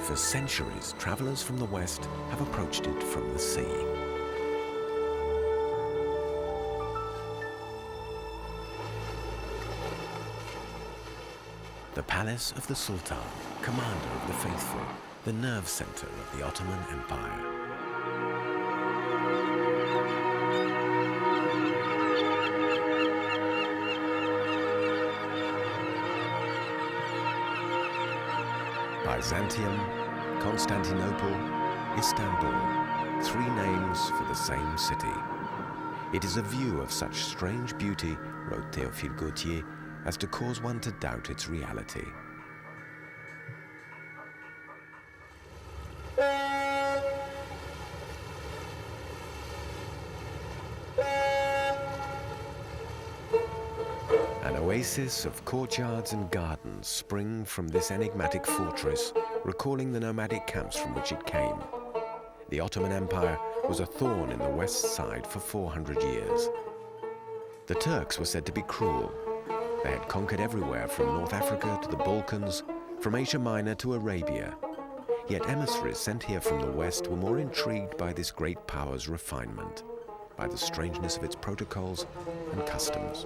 For centuries, travelers from the west have approached it from the sea. The palace of the Sultan, commander of the faithful, the nerve center of the Ottoman Empire. Byzantium, Constantinople, Istanbul, three names for the same city. It is a view of such strange beauty, wrote Théophile Gautier, as to cause one to doubt its reality. An oasis of courtyards and gardens spring from this enigmatic fortress, recalling the nomadic camps from which it came. The Ottoman Empire was a thorn in the west side for 400 years. The Turks were said to be cruel. They had conquered everywhere from North Africa to the Balkans, from Asia Minor to Arabia. Yet emissaries sent here from the west were more intrigued by this great power's refinement, by the strangeness of its protocols and customs.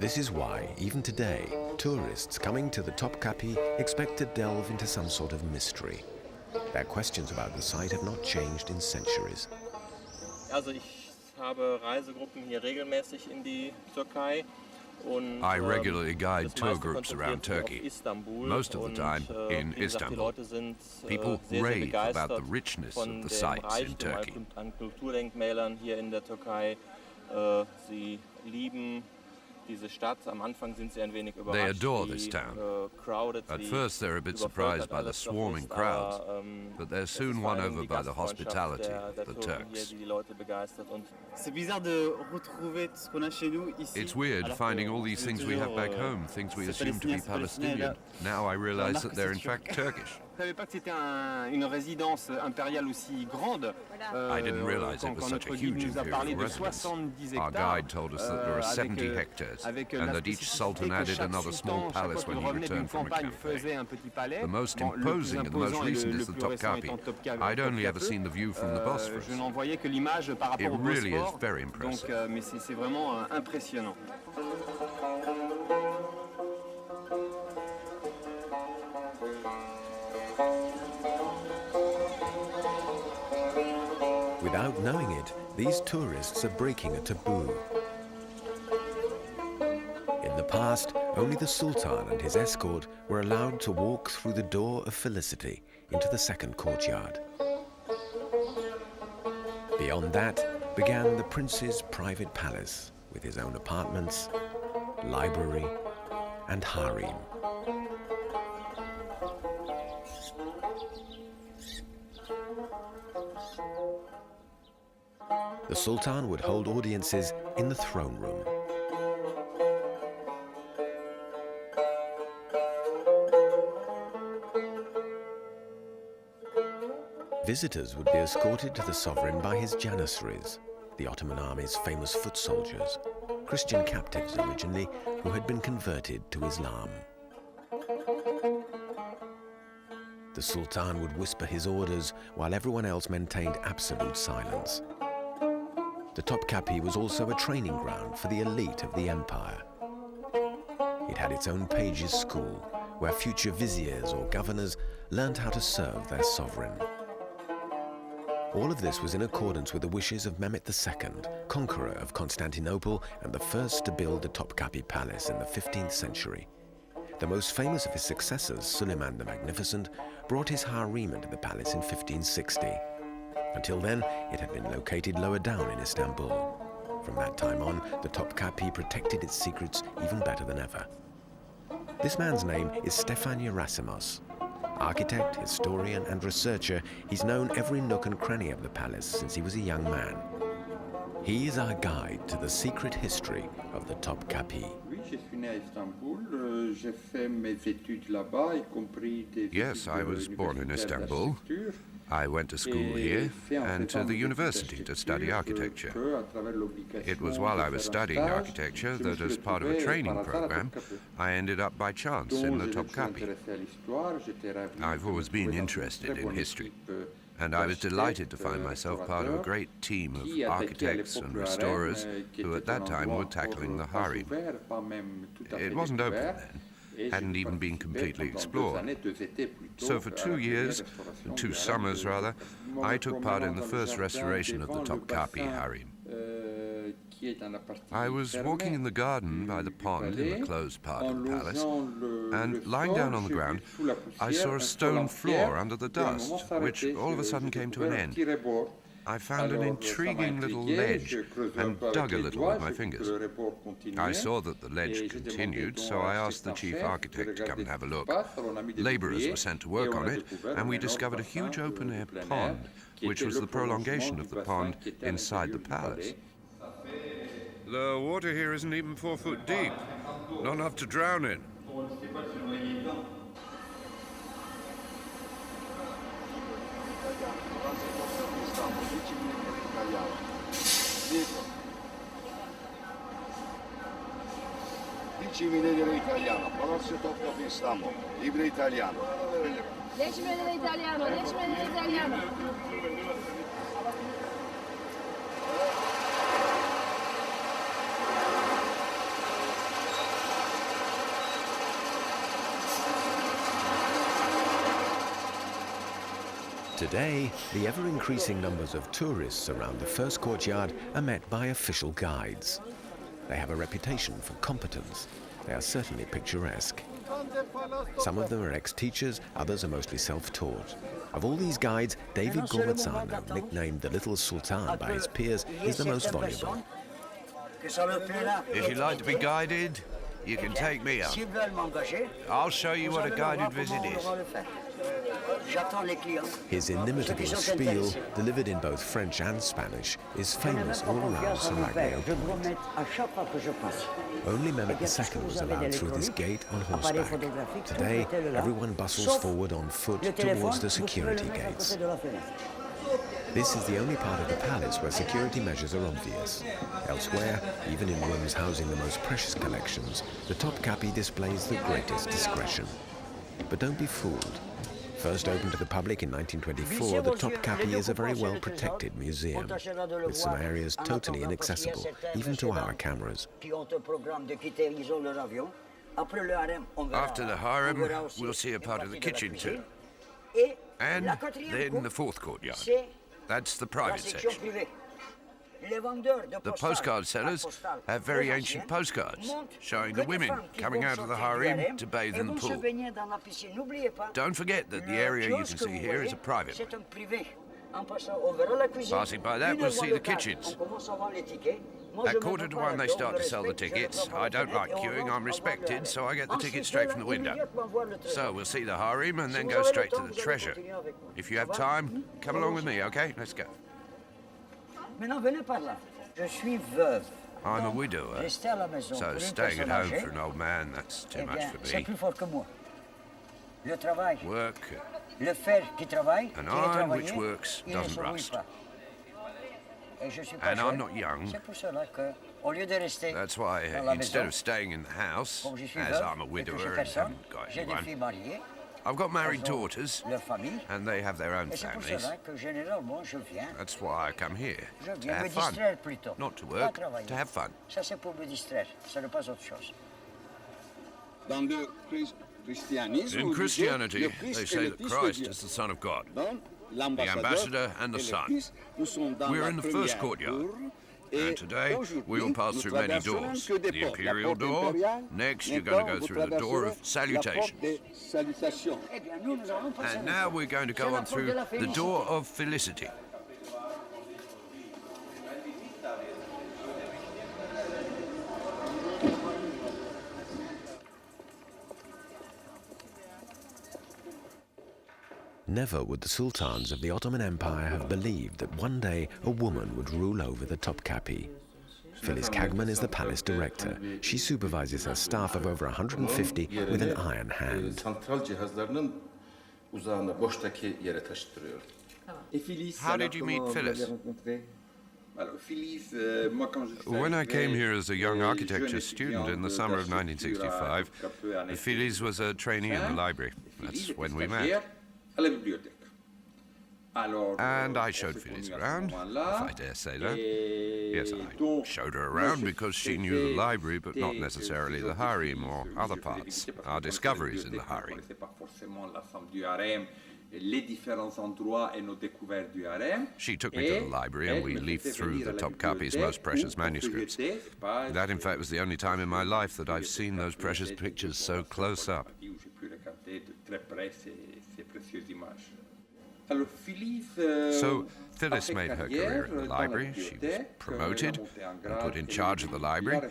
This is why, even today, tourists coming to the Topkapi expect to delve into some sort of mystery. Their questions about the site have not changed in centuries. I regularly guide tour groups around Turkey, most of the time in Istanbul. People rave about the richness of the sights in Turkey. They adore this town. At first they're a bit surprised by the swarming crowds, but they're soon won over by the hospitality of the Turks. It's weird finding all these things we have back home, things we assume to be Palestinian. Now I realize that they're in fact Turkish. I didn't realize it was such a huge imperial residence. Our guide told us that there are 70 hectares, and that each sultan added another small palace when he returned from a campaign. The most imposing and the most recent is the Topkapi. I'd only ever seen the view from the Bosphorus. It really is very impressive. Without knowing it, these tourists are breaking a taboo. In the past, only the Sultan and his escort were allowed to walk through the door of felicity into the second courtyard. Beyond that began the prince's private palace, with his own apartments, library, and harem. The Sultan would hold audiences in the throne room. Visitors would be escorted to the sovereign by his janissaries, the Ottoman army's famous foot soldiers, Christian captives originally who had been converted to Islam. The Sultan would whisper his orders while everyone else maintained absolute silence. The Topkapi was also a training ground for the elite of the empire. It had its own pages school, where future viziers or governors learned how to serve their sovereign. All of this was in accordance with the wishes of Mehmet II, conqueror of Constantinople and the first to build the Topkapi Palace in the 15th century. The most famous of his successors, Suleiman the Magnificent, brought his harem into the palace in 1560. Until then, it had been located lower down in Istanbul. From that time on, the Topkapi protected its secrets even better than ever. This man's name is Stefan Gerasimos. Architect, historian, and researcher, he's known every nook and cranny of the palace since he was a young man. He is our guide to the secret history of the Topkapi. Yes, I was born in Istanbul. I went to school here and to the university to study architecture. It was while I was studying architecture that, as part of a training program, I ended up by chance in the Topkapi. I've always been interested in history, and I was delighted to find myself part of a great team of architects and restorers who at that time were tackling the harem. It wasn't open then. Hadn't even been completely explored. So for 2 years, 2 summers rather, I took part in the first restoration of the Topkapi harem. I was walking in the garden by the pond in the closed part of the palace, and lying down on the ground, I saw a stone floor under the dust, which all of a sudden came to an end. I found an intriguing little ledge and dug a little with my fingers. I saw that the ledge continued, so I asked the chief architect to come and have a look. Labourers were sent to work on it, and we discovered a huge open-air pond, which was the prolongation of the pond inside the palace. The water here isn't even 4 foot deep, not enough to drown in. Lira italiana, Palazzo Topkapi Istanbul, libro italiano. 10 lira italiano, 10 lira italiano. Today, the ever-increasing numbers of tourists around the first courtyard are met by official guides. They have a reputation for competence. They are certainly picturesque. Some of them are ex-teachers, others are mostly self-taught. Of all these guides, David Gormazzano, nicknamed the Little Sultan by his peers, is the most voluble. If you'd like to be guided, you can take me up. I'll show you what a guided visit is. His inimitable spiel, delivered in both French and Spanish, is famous all around Sarajevo Point. Only Mehmet II was allowed through this gate on horseback. Today, everyone bustles forward on foot towards the security gates. This is the only part of the palace where security measures are obvious. Elsewhere, even in rooms housing the most precious collections, the Topkapi displays the greatest discretion. But don't be fooled. First opened to the public in 1924, the Topkapi is a very well-protected museum, with some areas totally inaccessible, even to our cameras. After the harem, we'll see a part of the kitchen too. And then the fourth courtyard. That's the private section. The postcard sellers have very ancient postcards showing the women coming out of the harem to bathe in the pool. Don't forget that the area you can see here is a private one. Passing by that, we'll see the kitchens. At 1:45 they start to sell the tickets. I don't like queuing, I'm respected, so I get the tickets straight from the window. So we'll see the harem and then go straight to the treasure. If you have time, come along with me, okay? Let's go. I'm a widower, so staying at home for an old man, that's too much for me. Work, an iron which works doesn't rust. And I'm not young. That's why, instead of staying in the house, as I'm a widower and haven't got anyone, I've got married daughters, and they have their own families. That's why I come here, to have fun. Not to work, to have fun. In Christianity, they say that Christ is the Son of God, the ambassador and the Son. We're in the first courtyard, and today we will pass through many doors. The imperial door. Next, you're going to go through the door of salutations. And now we're going to go on through the door of felicity. Never would the sultans of the Ottoman Empire have believed that one day a woman would rule over the Topkapi. Phyllis Kagman is the palace director. She supervises her staff of over 150 with an iron hand. How did you meet Phyllis? When I came here as a young architecture student in the summer of 1965, Phyllis was a trainee in the library. That's when we met. And I showed Phyllis around, if I dare say that. Yes, I showed her around because she knew the library, but not necessarily the harem or other parts, our discoveries in the harem. She took me to the library and we leafed through the Topkapi's most precious manuscripts. That, in fact, was the only time in my life that I've seen those precious pictures so close up. So Phyllis made her career in the library. She was promoted and put in charge of the library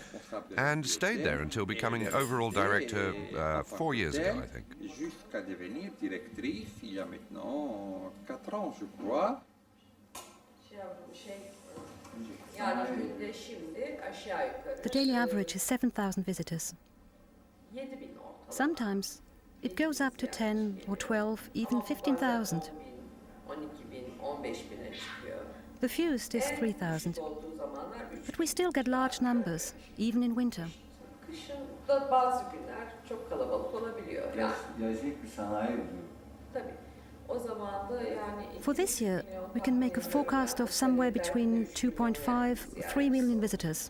and stayed there until becoming overall director 4 years ago, I think. The daily average is 7,000 visitors. Sometimes it goes up to 10 or 12, even 15,000. The fewest is 3,000, but we still get large numbers, even in winter. For this year, we can make a forecast of somewhere between 2.5 and 3 million visitors.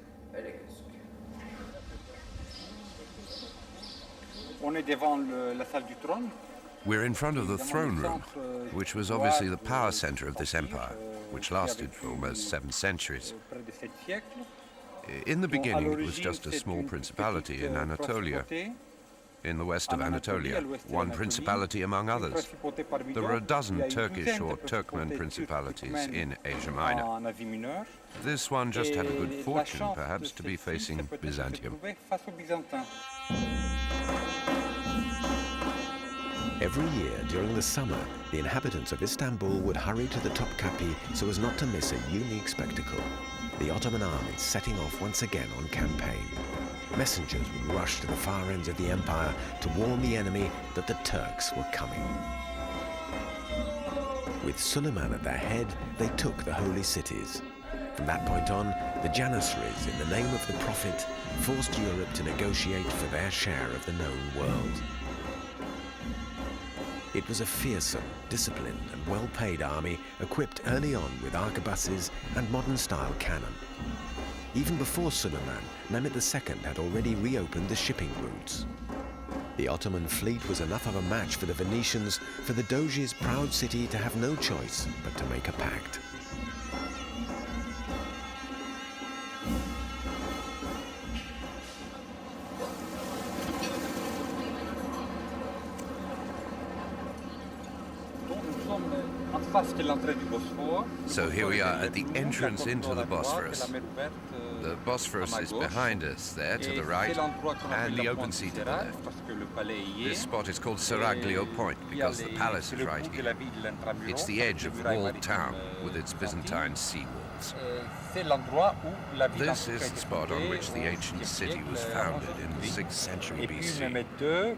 We're in front of the throne room, which was obviously the power center of this empire, which lasted for almost 7 centuries. In the beginning, it was just a small principality in Anatolia, in the west of Anatolia, one principality among others. There were a dozen Turkish or Turkmen principalities in Asia Minor. This one just had a good fortune, perhaps, to be facing Byzantium. Every year during the summer, the inhabitants of Istanbul would hurry to the Topkapi so as not to miss a unique spectacle. The Ottoman army setting off once again on campaign. Messengers would rush to the far ends of the empire to warn the enemy that the Turks were coming. With Suleiman at their head, they took the holy cities. From that point on, the Janissaries, in the name of the Prophet, forced Europe to negotiate for their share of the known world. It was a fearsome, disciplined and well-paid army equipped early on with arquebuses and modern-style cannon. Even before Suleiman, Mehmed II had already reopened the shipping routes. The Ottoman fleet was enough of a match for the Venetians, for the Doge's proud city to have no choice but to make a pact. So here we are at the entrance into the Bosphorus. The Bosphorus is behind us there to the right, and the open sea to the left. This spot is called Seraglio Point because the palace is right here. It's the edge of walled town with its Byzantine sea walls. This is the spot on which the ancient city was founded in the 6th century BC. Mehmed II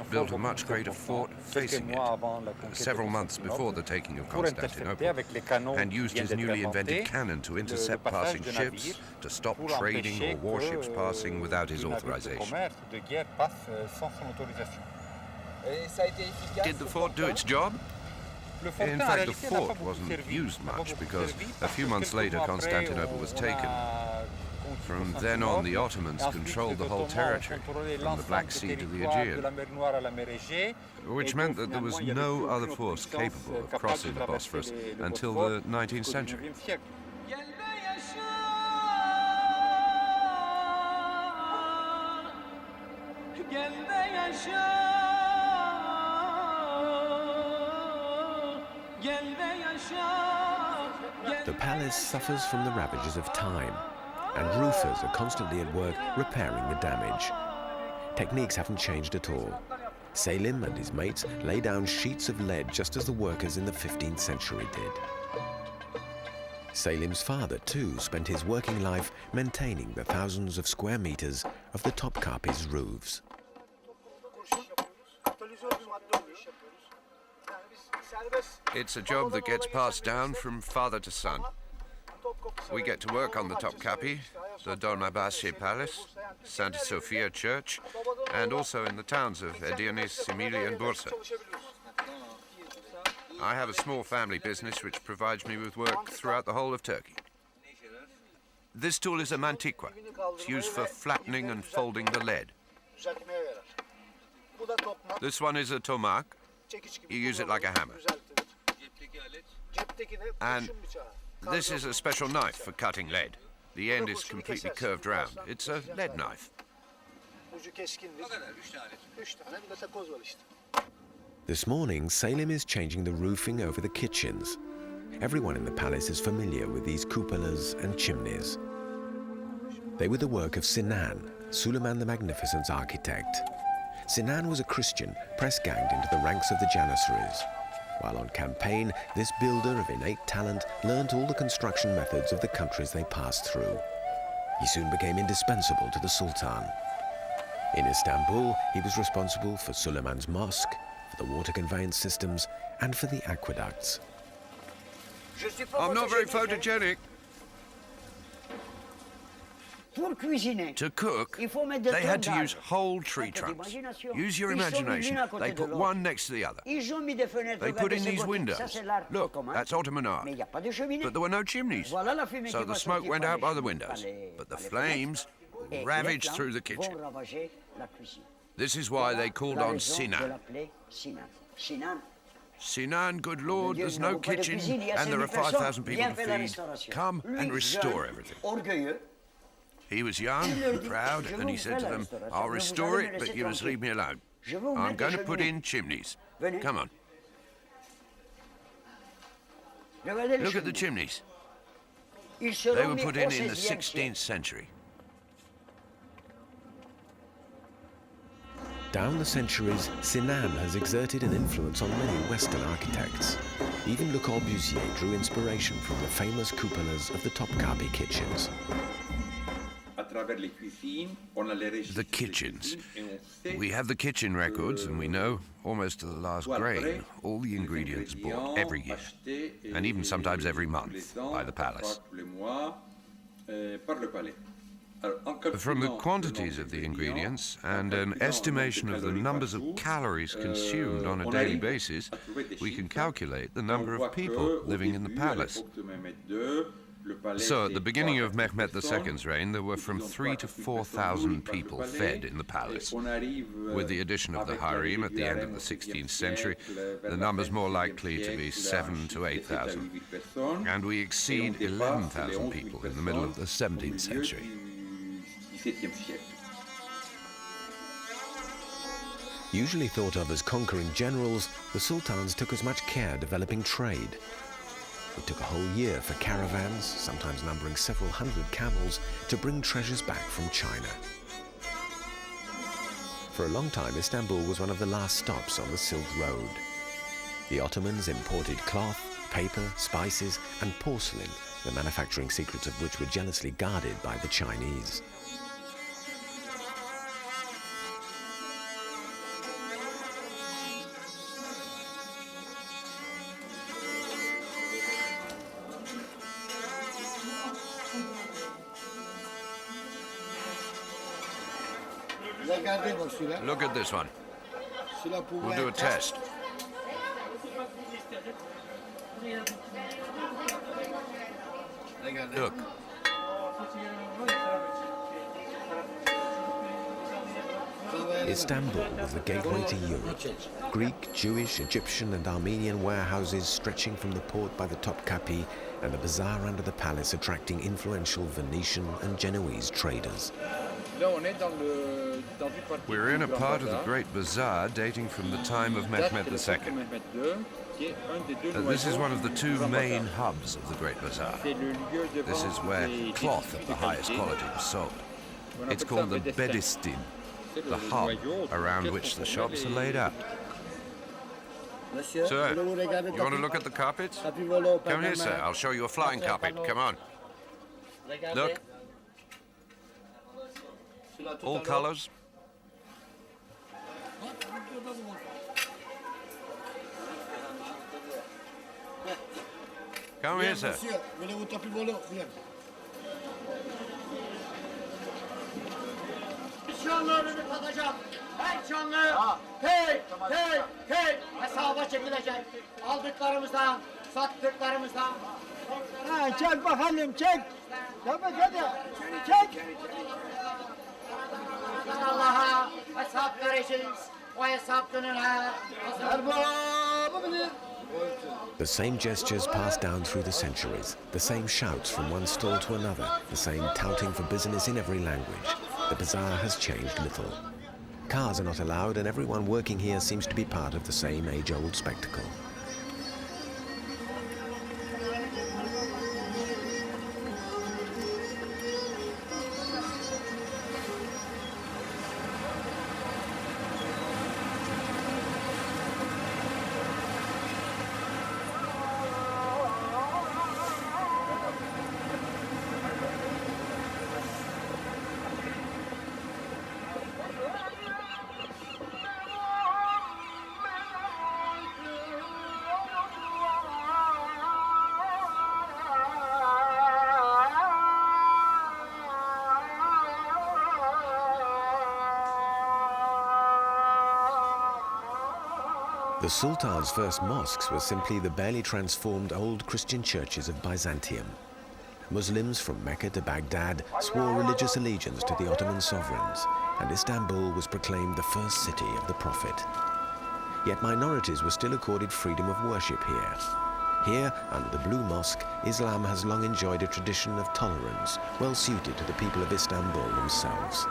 built a much greater fort facing it, several months before the taking of Constantinople, and used his newly invented cannon to intercept passing ships, to stop trading or warships passing without his authorization. Did the fort do its job? In fact, the fort wasn't used much because a few months later Constantinople was taken. From then on, the Ottomans controlled the whole territory, from the Black Sea to the Aegean, which meant that there was no other force capable of crossing the Bosphorus until the 19th century. The palace suffers from the ravages of time, and roofers are constantly at work repairing the damage. Techniques haven't changed at all. Selim and his mates lay down sheets of lead just as the workers in the 15th century did. Selim's father, too, spent his working life maintaining the thousands of square meters of the Topkapi's roofs. It's a job that gets passed down from father to son. We get to work on the Topkapi, the Topkapi Palace, Santa Sofia Church, and also in the towns of Edirne, Emilia and Bursa. I have a small family business which provides me with work throughout the whole of Turkey. This tool is a mantikwa. It's used for flattening and folding the lead. This one is a tomak. You use it like a hammer. And this is a special knife for cutting lead. The end is completely curved round. It's a lead knife. This morning, Selim is changing the roofing over the kitchens. Everyone in the palace is familiar with these cupolas and chimneys. They were the work of Sinan, Suleiman the Magnificent's architect. Sinan was a Christian, press-ganged into the ranks of the Janissaries. While on campaign, this builder of innate talent learnt all the construction methods of the countries they passed through. He soon became indispensable to the Sultan. In Istanbul, he was responsible for Suleiman's mosque, for the water conveyance systems, and for the aqueducts. I'm not very photogenic. To cook, they had to use whole tree trunks. Use your imagination. They put one next to the other. They put in these windows. Look, that's Ottoman art. But there were no chimneys, so the smoke went out by the windows. But the flames ravaged through the kitchen. This is why they called on Sinan. Sinan, good Lord, there's no kitchen, and there are 5,000 people to feed. Come and restore everything. He was young and proud, and he said to them, I'll restore it, but you must leave me alone. I'm going to put in chimneys. Come on. Look at the chimneys. They were put in the 16th century. Down the centuries, Sinan has exerted an influence on many Western architects. Even Le Corbusier drew inspiration from the famous cupolas of the Topkapi kitchens. The kitchens. We have the kitchen records, and we know, almost to the last grain, all the ingredients bought every year, and even sometimes every month, by the palace. From the quantities of the ingredients and an estimation of the numbers of calories consumed on a daily basis, we can calculate the number of people living in the palace. So, at the beginning of Mehmed II's reign, there were from 3,000 to 4,000 people fed in the palace. With the addition of the harem at the end of the 16th century, the number's more likely to be 7,000 to 8,000. And we exceed 11,000 people in the middle of the 17th century. Usually thought of as conquering generals, the sultans took as much care developing trade. It took a whole year for caravans, sometimes numbering several hundred camels, to bring treasures back from China. For a long time, Istanbul was one of the last stops on the Silk Road. The Ottomans imported cloth, paper, spices, and porcelain, the manufacturing secrets of which were jealously guarded by the Chinese. Look at this one. We'll do a test. Look. Istanbul was the gateway to Europe. Greek, Jewish, Egyptian and Armenian warehouses stretching from the port by the Topkapi and the bazaar under the palace attracting influential Venetian and Genoese traders. We're in a part of the Great Bazaar dating from the time of Mehmed II. This is one of the two main hubs of the Great Bazaar. This is where cloth of the highest quality was sold. It's called the Bedistin, the hub around which the shops are laid out. Sir, you want to look at the carpets? Come here, sir. I'll show you a flying carpet. Come on. Look. All colors. Come here, sir. Canlarını tatacak. Her canlı hey hey hey hesaba çekilecek. Aldıklarımızdan, sattıklarımızdan. Ha, çek bakalım, çek. Tabii hadi, çek. Allah'a hesap vereceğiz. O hesap gününe. The same gestures passed down through the centuries, the same shouts from one stall to another, the same touting for business in every language. The bazaar has changed little. Cars are not allowed, and everyone working here seems to be part of the same age-old spectacle. The Sultan's first mosques were simply the barely transformed old Christian churches of Byzantium. Muslims from Mecca to Baghdad swore religious allegiance to the Ottoman sovereigns, and Istanbul was proclaimed the first city of the Prophet. Yet minorities were still accorded freedom of worship here. Here, under the Blue Mosque, Islam has long enjoyed a tradition of tolerance, well suited to the people of Istanbul themselves.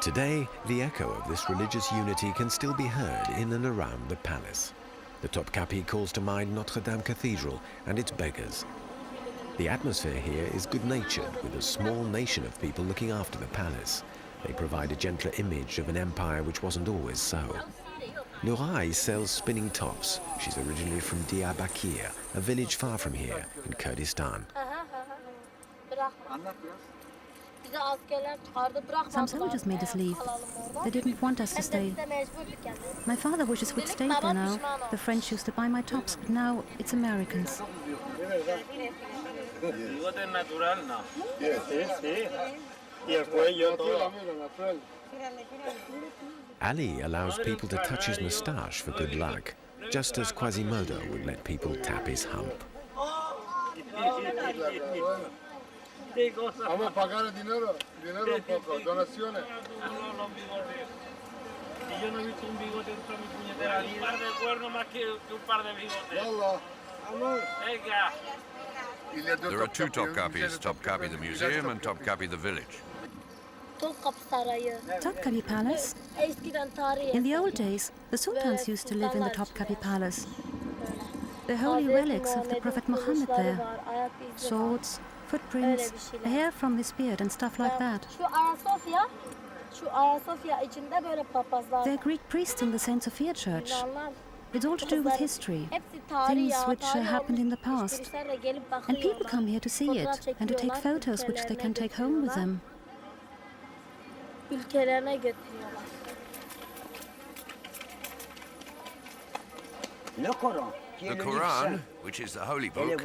Today, the echo of this religious unity can still be heard in and around the palace. The Topkapi calls to mind Notre Dame Cathedral and its beggars. The atmosphere here is good-natured, with a small nation of people looking after the palace. They provide a gentler image of an empire which wasn't always so. Nuray sells spinning tops. She's originally from Diyarbakir, a village far from here in Kurdistan. Some soldiers made us leave. They didn't want us to stay. My father wishes we'd stayed there now. The French used to buy my tops, but now it's Americans. Ali allows people to touch his moustache for good luck, just as Quasimodo would let people tap his hump. Vamos a pagar dinero poco, donaciones. Yo no he visto un bigote en toda mi puñetera vida. Un par de cuernos más que un par de bigotes. Venga. There are two Topkapis, Topkapi the museum and Topkapi the village. Topkapi Palace? In the old days, the Sultans used to live in the Topkapi Palace. The holy relics of the Prophet Muhammad there. Swords, footprints, hair from his beard and stuff like that. They're Greek priests in the St. Sophia Church. It's all to do with history, things which happened in the past. And people come here to see it and to take photos which they can take home with them. The Quran, which is the holy book,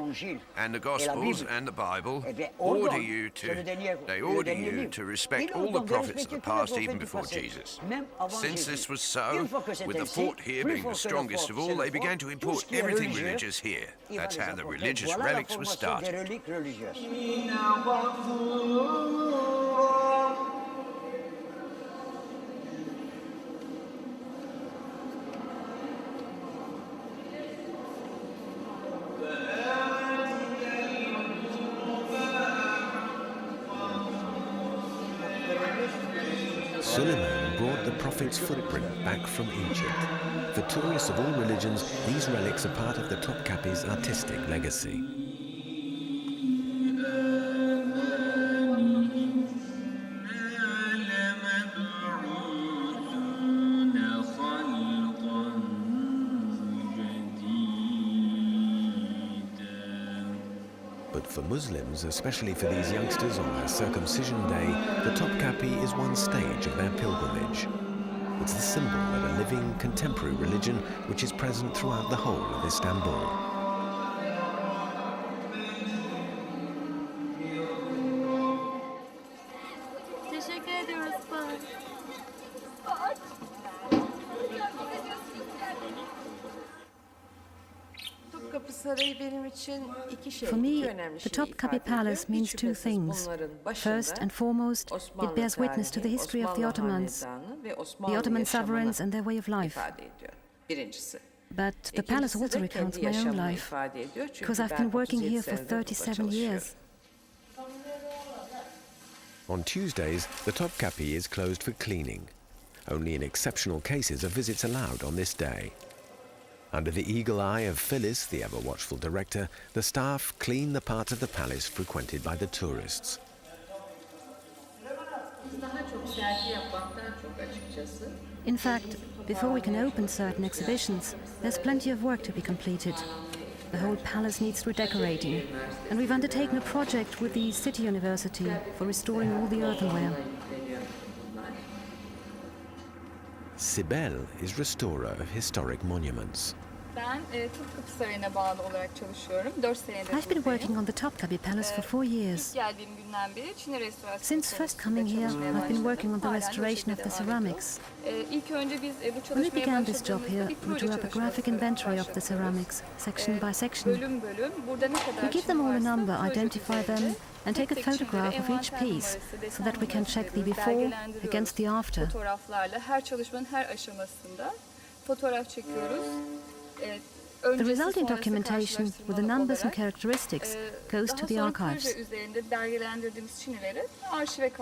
and the Gospels and the Bible order you to respect all the prophets of the past, even before Jesus. Since this was so, with the fort here being the strongest of all, they began to import everything religious here. That's how the religious relics were started. Suleiman brought the Prophet's footprint back from Egypt. For tourists of all religions, these relics are part of the Topkapi's artistic legacy. for Muslims, especially for these youngsters on their circumcision day, the Topkapi is one stage of their pilgrimage. It's the symbol of a living, contemporary religion which is present throughout the whole of Istanbul. For me, the Topkapi Palace means two things. First and foremost, it bears witness to the history of the Ottomans, the Ottoman sovereigns and their way of life. But the palace also recounts my own life, because I've been working here for 37 years. On Tuesdays, the Topkapi is closed for cleaning. Only in exceptional cases are visits allowed on this day. Under the eagle eye of Phyllis, the ever-watchful director, the staff clean the parts of the palace frequented by the tourists. In fact, before we can open certain exhibitions, there's plenty of work to be completed. The whole palace needs redecorating, and we've undertaken a project with the City University for restoring all the earthenware. Sibel is restorer of historic monuments. I've been working on the Topkapi Palace for 4 years. Since first coming here, I've been working on the restoration of the ceramics. When we began this job here, we drew up a graphic inventory of the ceramics, section by section. We give them all a number, identify them, and take a photograph of each piece so that we can check the before against the after. The resulting documentation with the numbers and characteristics goes to the archives.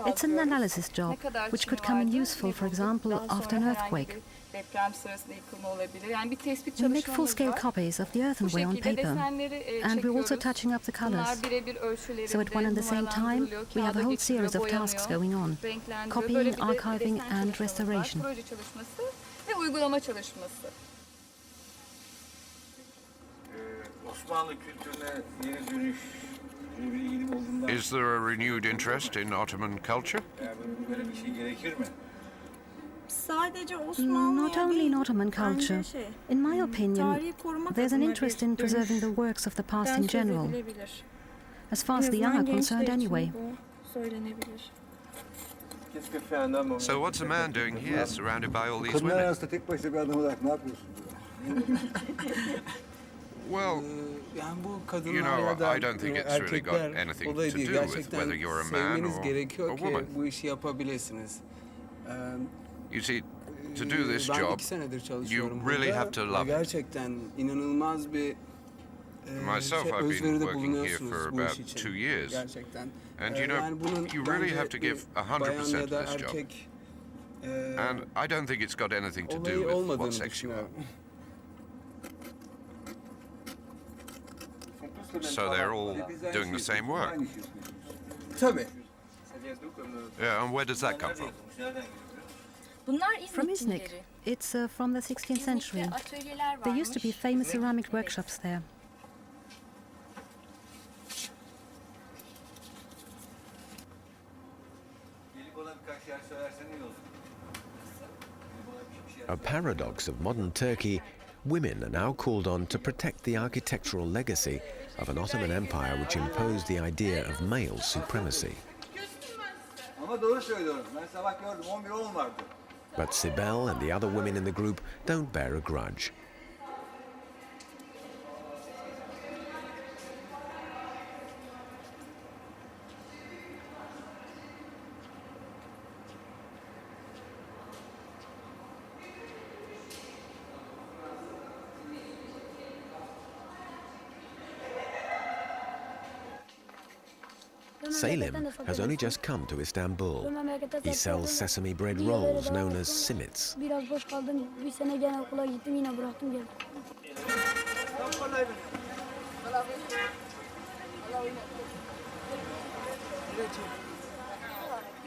It's an analysis job, which could come in useful, for example, after an earthquake. We make full-scale copies of the earthenware on paper, and we're also touching up the colors. So at one and the same time, we have a whole series of tasks going on: copying, archiving, and restoration. Is there a renewed interest in Ottoman culture? Not only in Ottoman culture. In my opinion, there's an interest in preserving the works of the past in general, as far as the young are concerned anyway. So what's a man doing here, surrounded by all these women? Well, you know, I don't think it's really got anything to do with whether you're a man or a woman. You see, to do this job, you really have to love it. Myself, I've been working here for about 2 years. And you know, you really have to give 100% to this job. And I don't think it's got anything to do with what sex you are. So they're all doing the same work. Yeah, and where does that come from? From Iznik. It's from the 16th century. There used to be famous ceramic workshops there. A paradox of modern Turkey, women are now called on to protect the architectural legacy of an Ottoman Empire which imposed the idea of male supremacy. But Sibel and the other women in the group don't bear a grudge. Selim has only just come to Istanbul. He sells sesame bread rolls known as simits. Can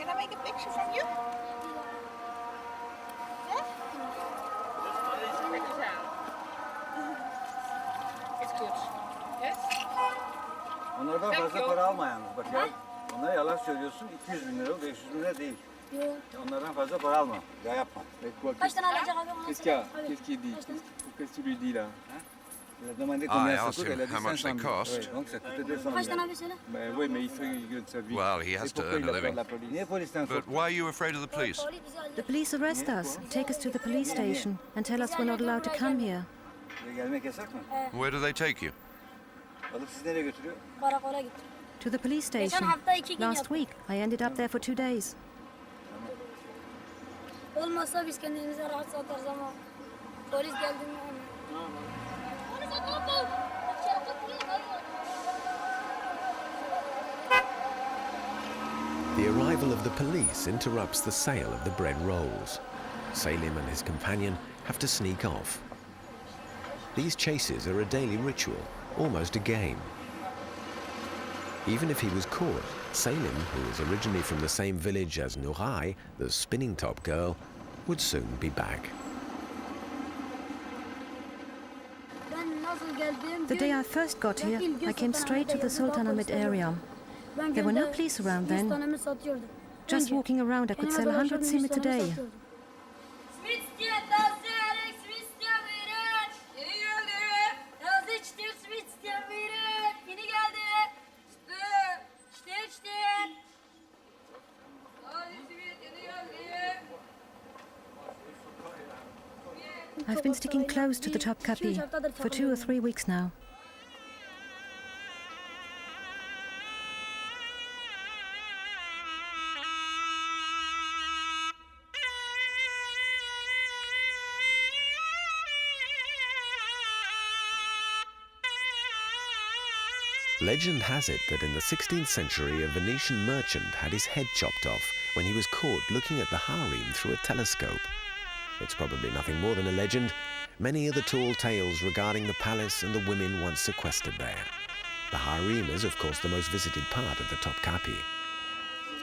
I make a picture from you? It's good. Yes? onlardan fazla para alma yalnız. Bak ya, onlara yalan söylüyorsun. 200 bin lira, 500 bin lira değil. Yok. Onlardan fazla para alma. Ya yapma. Kaç tane alacak abi? Qu'est-ce qu'il y a? Qu'est-ce qu'il dit? Qu'est-ce que tu lui dis là? Il a demandé I combien ça asked coûte, him elle a dit how much 500 they 000. cost. Ouais, donc ça coûtait 200 Kaç 000. tane abi söyle? Ben oui, mais il faut qu'il gagne sa vie. Well, he has Et to pourquoi earn il a a peur de living. la police? Niye polisten But korktun? why are you afraid of the police? Polis bizi alacak. The police arrest us, take us to the police station, and tell us we're not allowed to come here. Buraya gelmek yasak mı? Where do they take you? Alıp sizi nereye götürüyor? Karakola gittim. To the police station. hafta 2 gün Last yaptım. week, I ended up there for 2 days. Olmazsa biz kendimize rahat satarız ama polis geldiğinde polis atladı. The arrival of the police interrupts the sale of the bread rolls. Selim and his companion have to sneak off. These chases are a daily ritual, almost a game. Even if he was caught, Selim, who is originally from the same village as Nuray, the spinning top girl, would soon be back. The day I first got here, I came straight to the Sultanahmet area. There were no police around then. Just walking around, I could sell 100 simit a day. I've been sticking close to the Topkapi for 2 or 3 weeks now. Legend has it that in the 16th century a Venetian merchant had his head chopped off when he was caught looking at the harem through a telescope. It's probably nothing more than a legend. Many are the tall tales regarding the palace and the women once sequestered there. The harem is, of course, the most visited part of the Topkapi.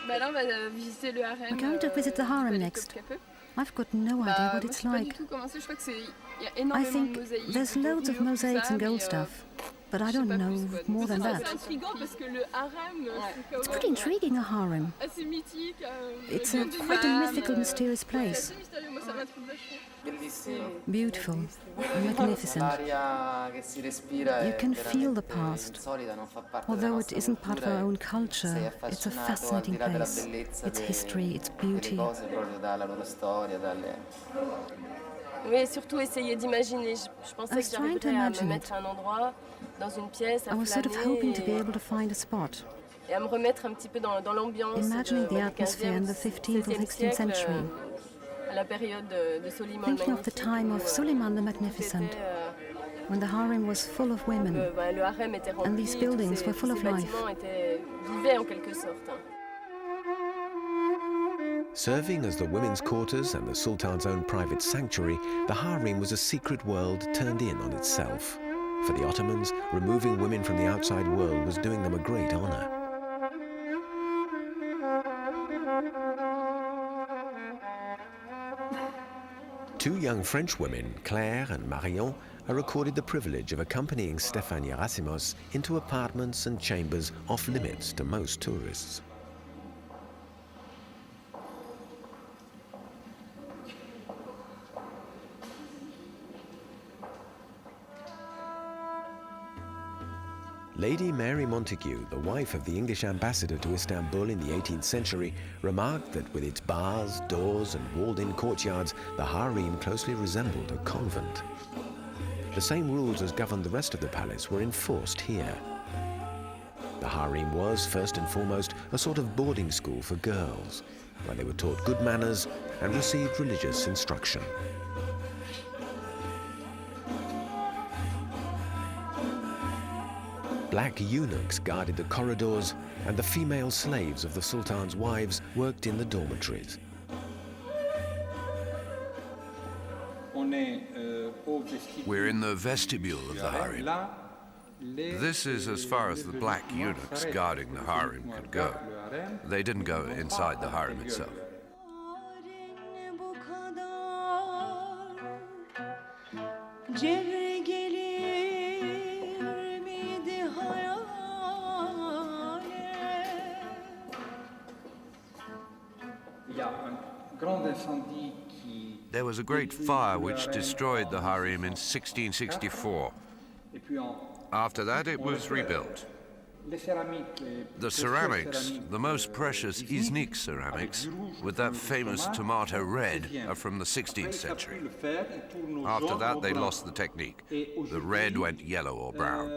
We're going to visit the harem next. I've got no idea what it's like. I think there's loads of mosaics and gold stuff, but I don't know more than that. It's pretty intriguing, a harem. It's quite a mythical, mysterious place. Beautiful, magnificent. You can feel the past. Although it isn't part of our own culture, it's a fascinating place. Its history, its beauty. Oui, et surtout essayer d'imaginer. Je pensais que j'arriverais à me mettre à un endroit, dans une pièce, à I was sort of hoping to be able to find a spot. Et à me remettre un petit peu dans l'ambiance Imagining the atmosphere in the 15th or 16th century. À la période de Soliman le Thinking of the time of Suleiman the Magnificent, when the harem was full of women, le harem était rempli, and these buildings were full of life. Vivaient en quelque sorte. Serving as the women's quarters and the Sultan's own private sanctuary, the harem was a secret world turned in on itself. For the Ottomans, removing women from the outside world was doing them a great honor. Two young French women, Claire and Marion, are accorded the privilege of accompanying Stéphane Gerasimos into apartments and chambers off limits to most tourists. Lady Mary Montague, the wife of the English ambassador to Istanbul in the 18th century, remarked that with its bars, doors and walled-in courtyards, the harem closely resembled a convent. The same rules as governed the rest of the palace were enforced here. The harem was, first and foremost, a sort of boarding school for girls, where they were taught good manners and received religious instruction. Black eunuchs guarded the corridors, and the female slaves of the Sultan's wives worked in the dormitories. We're in the vestibule of the harem. This is as far as the black eunuchs guarding the harem could go. They didn't go inside the harem itself. There was a great fire which destroyed the harem in 1664. After that, it was rebuilt. The ceramics, the most precious Iznik ceramics, with that famous tomato red, are from the 16th century. After that, they lost the technique. The red went yellow or brown.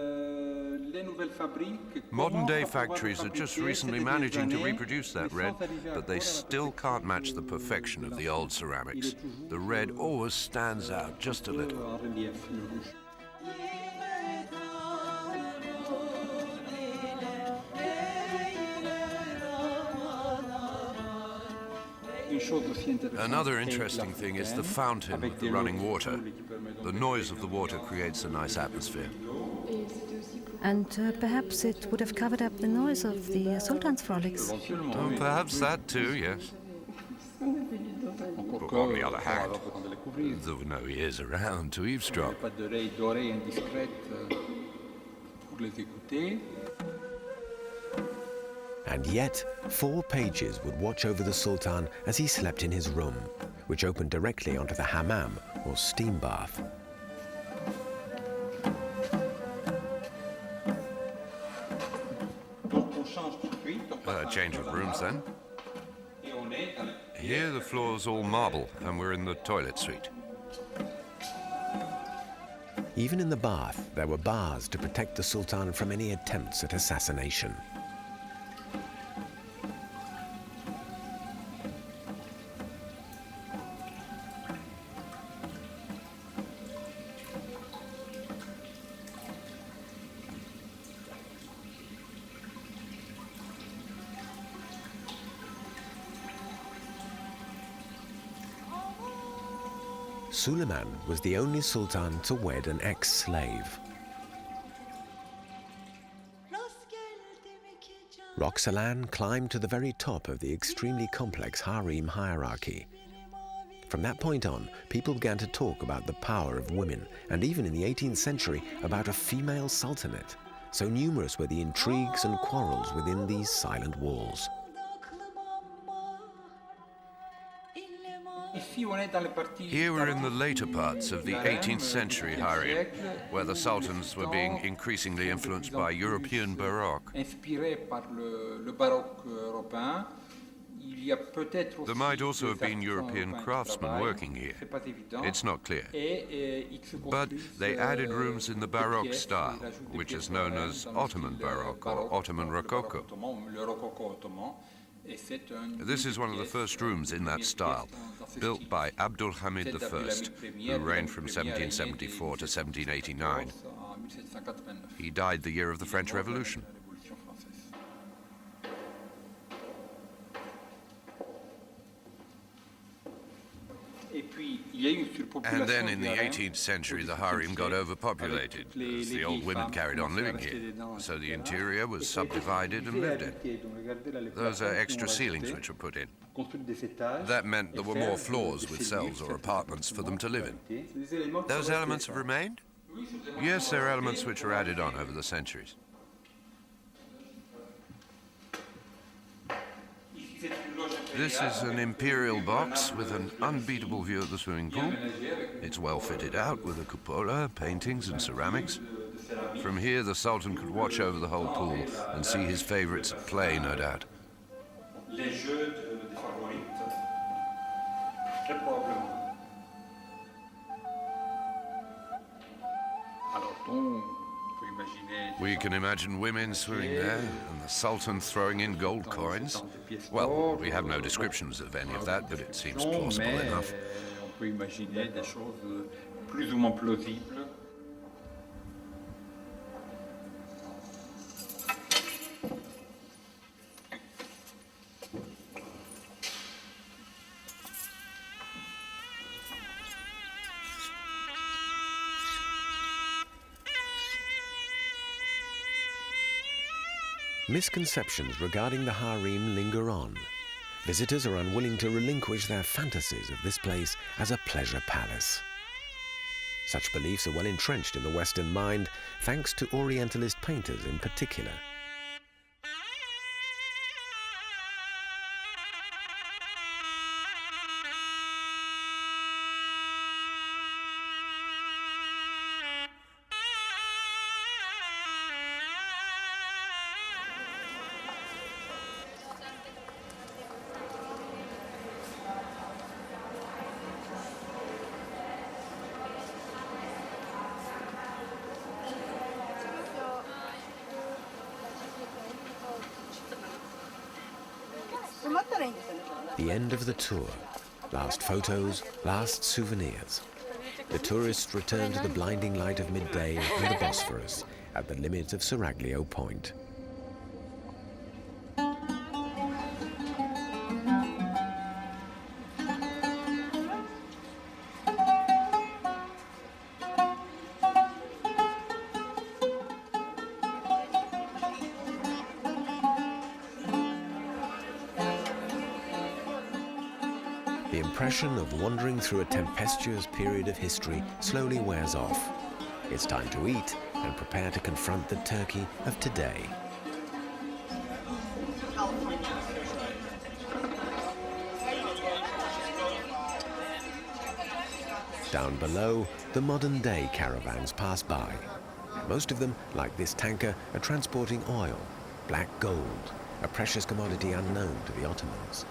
Modern-day factories are just recently managing to reproduce that red, but they still can't match the perfection of the old ceramics. The red always stands out just a little. Another interesting thing is the fountain with the running water. The noise of the water creates a nice atmosphere. And perhaps it would have covered up the noise of the Sultans' frolics. Oh, perhaps that too, yes. But on the other hand, there were no ears around to eavesdrop. And yet, 4 pages would watch over the Sultan as he slept in his room, which opened directly onto the hammam, or steam bath. Change of rooms then. Here the floor's all marble, and we're in the toilet suite. Even in the bath, there were bars to protect the Sultan from any attempts at assassination. Suleiman was the only sultan to wed an ex-slave. Roxelane climbed to the very top of the extremely complex harem hierarchy. From that point on, people began to talk about the power of women, and even in the 18th century, about a female sultanate. So numerous were the intrigues and quarrels within these silent walls. Here we're in the later parts of the 18th century harem, where the sultans were being increasingly influenced by European Baroque. There might also have been European craftsmen working here. It's not clear. But they added rooms in the Baroque style, which is known as Ottoman Baroque or Ottoman Rococo. This is one of the first rooms in that style, built by Abdul Hamid I, who reigned from 1774 to 1789. He died the year of the French Revolution. And then in the 18th century, the harem got overpopulated, as the old women carried on living here. So the interior was subdivided and lived in. Those are extra ceilings which were put in. That meant there were more floors with cells or apartments for them to live in. Those elements have remained? Yes, they're elements which were added on over the centuries. This is an imperial box with an unbeatable view of the swimming pool. It's well fitted out with a cupola, paintings and ceramics. From here, the Sultan could watch over the whole pool and see his favorites at play, no doubt. We can imagine women swimming there and the Sultan throwing in gold coins. Well, we have no descriptions of any of that, but it seems plausible enough. Misconceptions regarding the harem linger on. Visitors are unwilling to relinquish their fantasies of this place as a pleasure palace. Such beliefs are well entrenched in the Western mind, thanks to Orientalist painters in particular. The end of the tour. Last photos, last souvenirs. The tourists return to the blinding light of midday and the Bosphorus at the limit of Seraglio Point. The impression of wandering through a tempestuous period of history slowly wears off. It's time to eat and prepare to confront the Turkey of today. Down below, the modern-day caravans pass by. Most of them, like this tanker, are transporting oil, black gold, a precious commodity unknown to the Ottomans.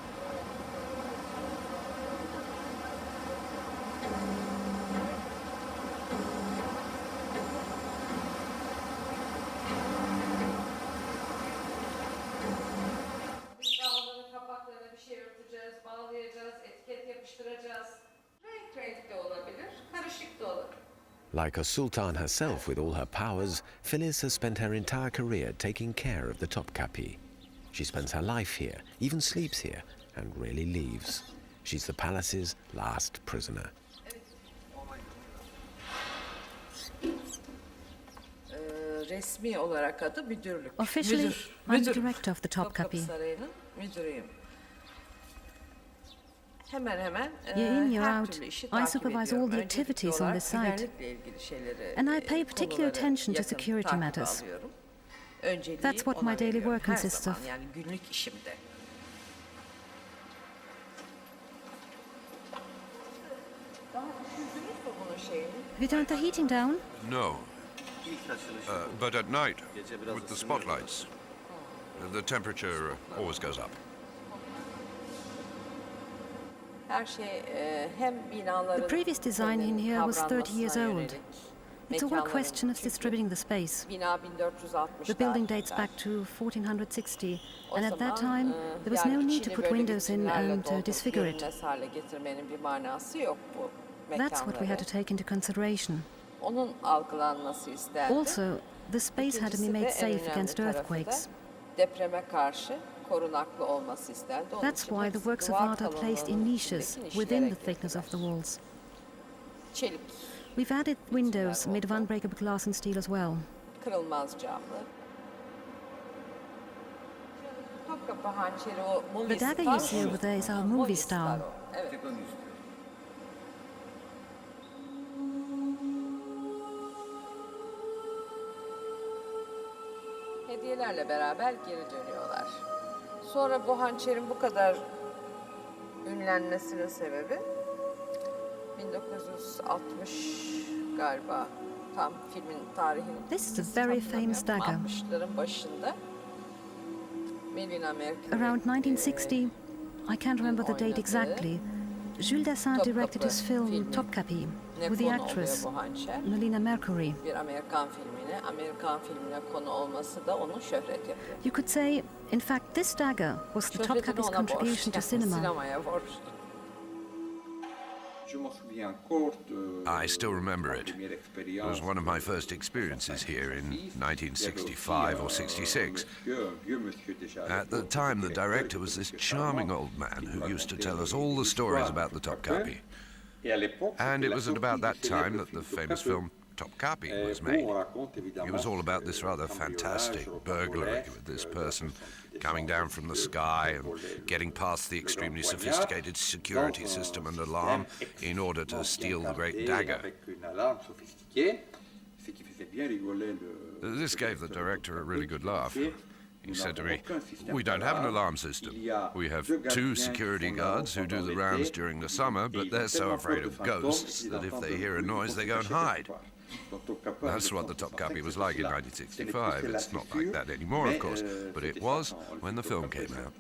Like a sultan herself with all her powers, Phyllis has spent her entire career taking care of the Topkapi. She spends her life here, even sleeps here, and rarely leaves. She's the palace's last prisoner. Officially, I'm the director of the Topkapi. Year in, year out, I supervise all the activities on this site, and I pay particular attention to security matters. That's what my daily work consists of. Have you turned the heating down? No. But at night, with the spotlights, the temperature always goes up. The previous design in here was 30 years old. It's all a question of distributing the space. The building dates back to 1460, and at that time, there was no need to put windows in and disfigure it. That's what we had to take into consideration. Also, the space had to be made safe against earthquakes. That's why the works of art are placed in niches within the thickness of the walls. We've added windows made of unbreakable glass and steel as well. The dagger you see over there is our movie star. Hediyelerle beraber geri dönüyorlar. Sonra bu hançerin bu kadar ünlenmesinin sebebi 1960 galiba tam filmin tarihinin. This is a very famous dagger. 60'ların başında Around 1960, I can't remember the date exactly, Jules Dassin directed his film Topkapi with the actress Melina Mercury. You could say, in fact, this dagger was the Topkapi's contribution to cinema. I still remember it. It was one of my first experiences here in 1965 or 66. At the time, the director was this charming old man who used to tell us all the stories about the Topkapi. And it was at about that time that the famous film Topkapi was made. It was all about this rather fantastic burglary with this person coming down from the sky and getting past the extremely sophisticated security system and alarm in order to steal the great dagger. This gave the director a really good laugh. He said to me, "We don't have an alarm system. We have 2 security guards who do the rounds during the summer, but they're so afraid of ghosts that if they hear a noise, they go and hide." That's what the Topkapi was like in 1965. It's not like that anymore, of course, but it was when the film came out.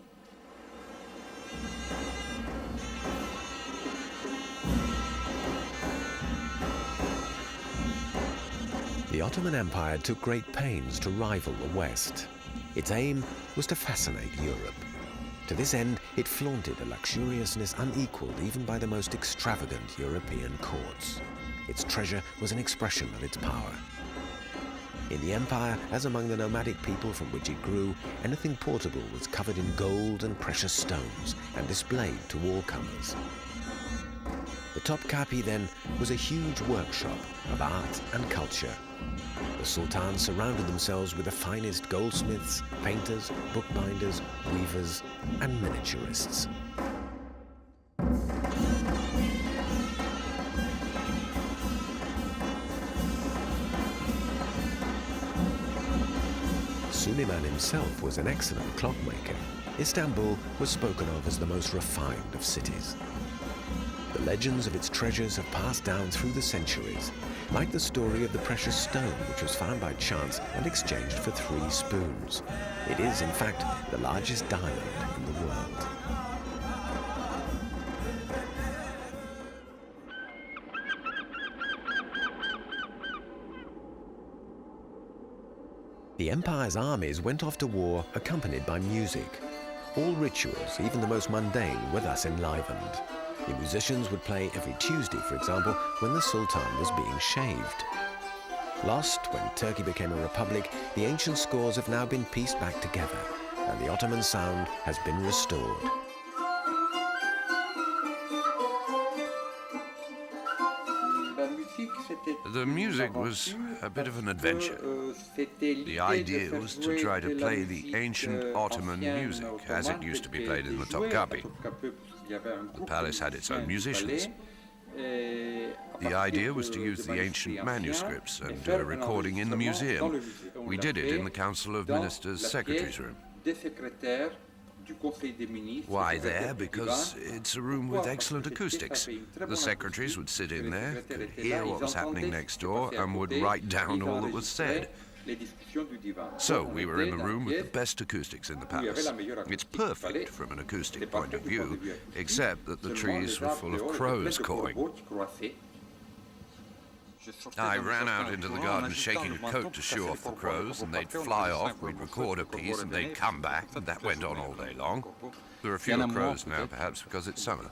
The Ottoman Empire took great pains to rival the West. Its aim was to fascinate Europe. To this end, it flaunted a luxuriousness unequalled even by the most extravagant European courts. Its treasure was an expression of its power. In the empire, as among the nomadic people from which it grew, anything portable was covered in gold and precious stones and displayed to all comers. The Topkapi, then, was a huge workshop of art and culture. The Sultans surrounded themselves with the finest goldsmiths, painters, bookbinders, weavers, and miniaturists. Suleiman himself was an excellent clockmaker. Istanbul was spoken of as the most refined of cities. The legends of its treasures have passed down through the centuries, like the story of the precious stone which was found by chance and exchanged for 3 spoons. It is, in fact, the largest diamond in the world. The empire's armies went off to war accompanied by music. All rituals, even the most mundane, were thus enlivened. The musicians would play every Tuesday, for example, when the Sultan was being shaved. Lost when Turkey became a republic, the ancient scores have now been pieced back together, and the Ottoman sound has been restored. The music was a bit of an adventure. The idea was to try to play the ancient Ottoman music as it used to be played in the Topkapi. The palace had its own musicians. The idea was to use the ancient manuscripts and do a recording in the museum. We did it in the Council of Ministers' secretary's room. Why there? Because it's a room with excellent acoustics. The secretaries would sit in there, could hear what was happening next door, and would write down all that was said. So we were in the room with the best acoustics in the palace. It's perfect from an acoustic point of view, except that the trees were full of crows cawing. I ran out into the garden shaking a coat to shoo off the crows, and they'd fly off, we'd record a piece, and they'd come back, and that went on all day long. There are fewer crows now, perhaps because it's summer.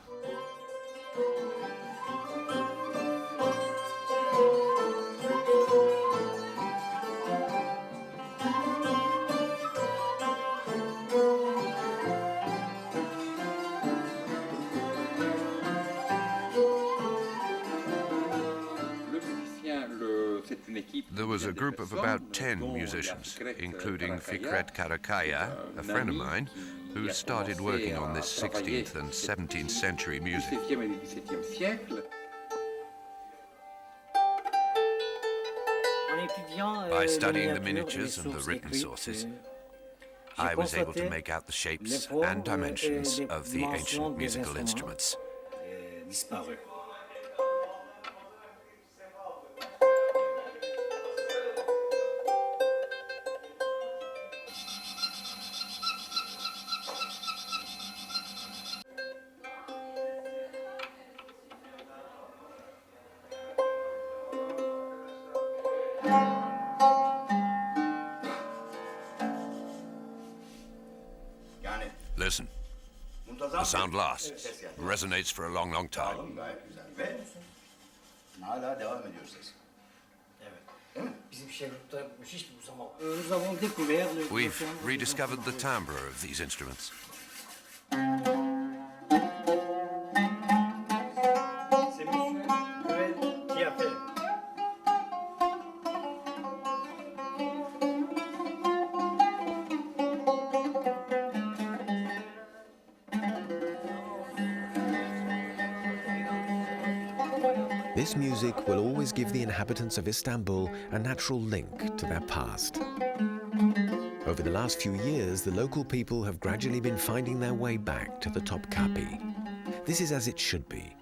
There was a group of about 10 musicians, including Fikret Karakaya, a friend of mine, who started working on this 16th and 17th century music. By studying the miniatures and the written sources, I was able to make out the shapes and dimensions of the ancient musical instruments. Listen. The sound lasts. Resonates for a long, long time. We've rediscovered the timbre of these instruments. This music will always give the inhabitants of Istanbul a natural link to their past. Over the last few years, the local people have gradually been finding their way back to the Topkapi. This is as it should be.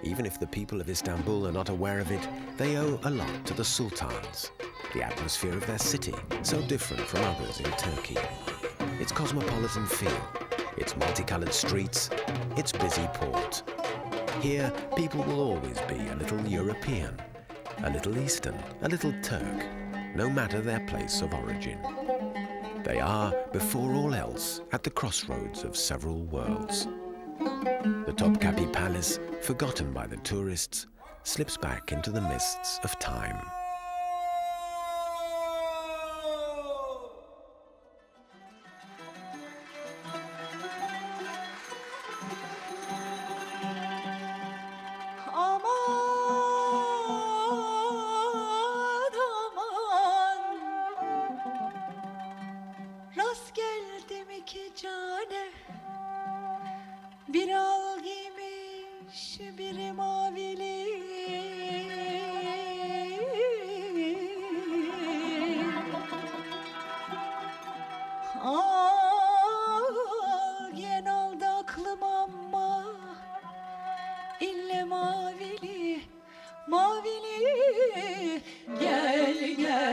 Even if the people of Istanbul are not aware of it, they owe a lot to the Sultans, the atmosphere of their city, so different from others in Turkey. Its cosmopolitan feel, its multicolored streets, its busy port. Here, people will always be a little European, a little Eastern, a little Turk, no matter their place of origin. They are, before all else, at the crossroads of several worlds. The Topkapi Palace, forgotten by the tourists, slips back into the mists of time. Bir al giymiş, biri mavili. Al gen aldı aklım ama ille mavili, mavili. Gel gel